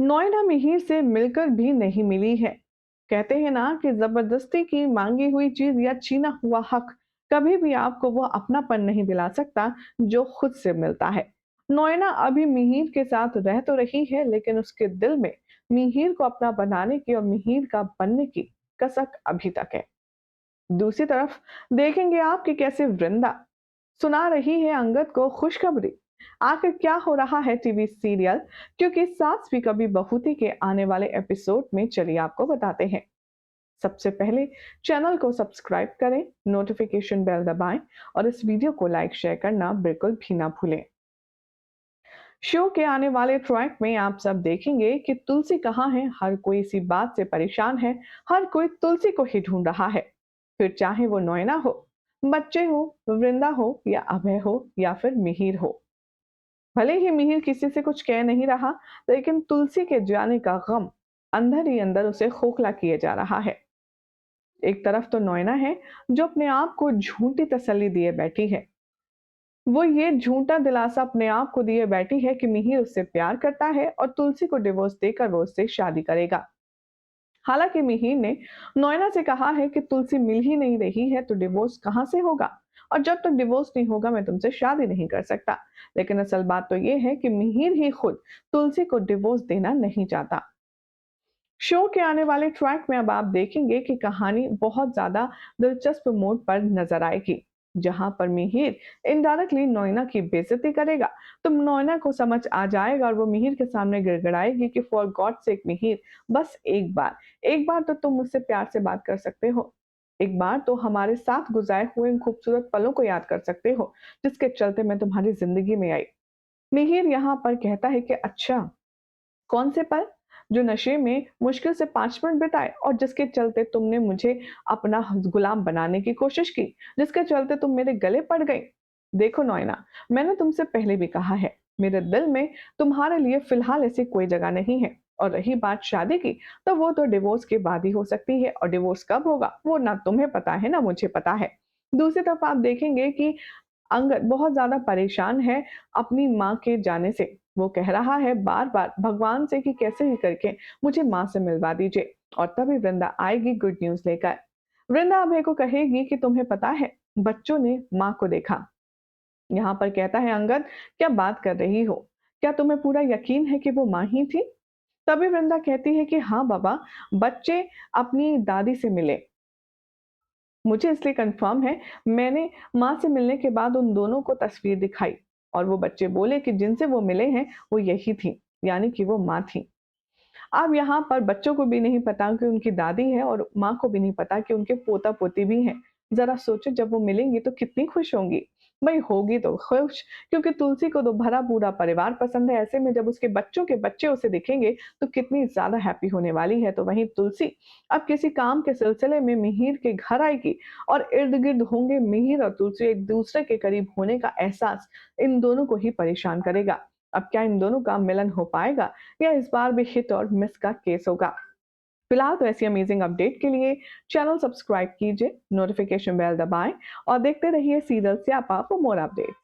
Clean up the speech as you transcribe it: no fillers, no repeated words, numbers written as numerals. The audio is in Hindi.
नोएडा मिहिर से मिलकर भी नहीं मिली है। कहते हैं ना कि जबरदस्ती की मांगी हुई चीज या छीना हुआ हक कभी भी आपको वो अपनापन नहीं दिला सकता जो खुद से मिलता है। नोएडा अभी मिहिर के साथ रह तो रही है, लेकिन उसके दिल में मिहिर को अपना बनाने की और मिहिर का बनने की कसक अभी तक है। दूसरी तरफ देखेंगे आप कि कैसे वृंदा सुना रही है अंगद को खुशखबरी। आखिर क्या हो रहा है टीवी सीरियल क्योंकि सास भी कभी बहू थी के आने वाले एपिसोड में चलिए आपको बताते हैं। सबसे पहले चैनल को सब्सक्राइब करें, नोटिफिकेशन बेल दबाएं और इस वीडियो को लाइक शेयर करना बिल्कुल भी ना भूलें। शो के आने वाले ट्रैक में आप सब देखेंगे कि तुलसी कहाँ है। हर कोई इसी बात से परेशान है, हर कोई तुलसी को ही ढूंढ रहा है। फिर चाहे वो नोएना हो, बच्चे हो, वृंदा हो या अभय हो या फिर मिहिर हो। भले ही मिहिर किसी से कुछ कह नहीं रहा, लेकिन तुलसी के जाने का गम अंदर ही अंदर उसे खोखला किए जा रहा है। एक तरफ तो नोएना है जो अपने आप को झूठी तसल्ली दिए बैठी है। वो ये झूठा दिलासा अपने आप को दिए बैठी है कि मिहिर उससे प्यार करता है और तुलसी को डिवोर्स देकर वो उससे शादी करेगा। हालांकि मिहिर ने नोएना से कहा है कि तुलसी मिल ही नहीं रही है तो डिवोर्स कहां से होगा, और जब तक डिवोर्स नहीं होगा मैं तुमसे शादी नहीं कर सकता। लेकिन असल बात तो ये है कि मिहिर ही खुद तुलसी को डिवोर्स देना नहीं चाहता। शो के आने वाले ट्रैक में अब आप देखेंगे कि कहानी बहुत ज्यादा दिलचस्प मोड़ पर नजर आएगी, जहां पर मिहिर इनडायरेक्टली नोएना की बेइज्जती करेगा। तो नोएना को समझ आ जाएगा और वो मिहिर के सामने गिड़गिड़ाएगी कि फॉर गॉड सेक मिहिर, बस एक बार तो तुम मुझसे प्यार से बात कर सकते हो। एक बार तो हमारे साथ गुजारे हुए इन खूबसूरत पलों को याद कर सकते हो, जिसके चलते मैं तुम्हारी जिंदगी में आई। मिहिर यहाँ पर कहता है कि अच्छा, कौन से पल? जो नशे में मुश्किल से 5 मिनट बिताए और जिसके चलते तुमने मुझे अपना गुलाम बनाने की कोशिश की, जिसके चलते तुम मेरे गले पड़ गई। देखो नोएना, मैंने तुमसे पहले भी कहा है, मेरे दिल में तुम्हारे लिए फिलहाल ऐसी कोई जगह नहीं है। और रही बात शादी की, तो वो तो डिवोर्स के बाद ही हो सकती है, और डिवोर्स कब होगा वो ना तुम्हें पता है ना मुझे पता है। दूसरी तरफ आप देखेंगे कि अंगद बहुत ज़्यादा परेशान है अपनी माँ के जाने से। वो कह रहा है बार-बार भगवान से कि कैसे भी करके मुझे माँ से मिलवा दीजिए, और तभी वृंदा आएगी गुड न्यूज़ लेकर। वृंदा अभय को कहेगी कि तुम्हें पता है, बच्चों ने माँ को देखा। यहाँ पर कहता है अंगद, क्या बात कर रही हो? क्या तुम्हें पूरा यकीन है कि वो माँ ही थी? तभी वृंदा कहती है कि हाँ बाबा, बच्चे अपनी दादी से मिले। मुझे इसलिए कंफर्म है, मैंने माँ से मिलने के बाद उन दोनों को तस्वीर दिखाई और वो बच्चे बोले कि जिनसे वो मिले हैं वो यही थी, यानी कि वो माँ थी। अब यहाँ पर बच्चों को भी नहीं पता कि उनकी दादी है और माँ को भी नहीं पता कि उनके पोता-पोती भी हैं। ज़रा सोचो, जब वो मिलेंगी तो कितनी खुश होंगी। भई होगी तो खुश, क्योंकि तुलसी को तो भरा पूरा परिवार पसंद है। ऐसे में जब उसके बच्चों के बच्चे उसे दिखेंगे तो कितनी ज़्यादा हैप्पी होने वाली है। तो वहीं तुलसी अब किसी काम के सिलसिले में मिहिर के घर आएगी और इर्द-गिर्द होंगे मिहिर और तुलसी। एक दूसरे के करीब होने का एहसास इन दोनों को ही परेशान करेगा। अब क्या इन दोनों का मिलन हो पाएगा या इस बार भी हिट और मिस का केस होगा? फिलहाल तो ऐसी अमेजिंग अपडेट के लिए चैनल सब्सक्राइब कीजिए, नोटिफिकेशन बेल दबाएं और देखते रहिए सीरियल स्यापा फॉर मोर अपडेट।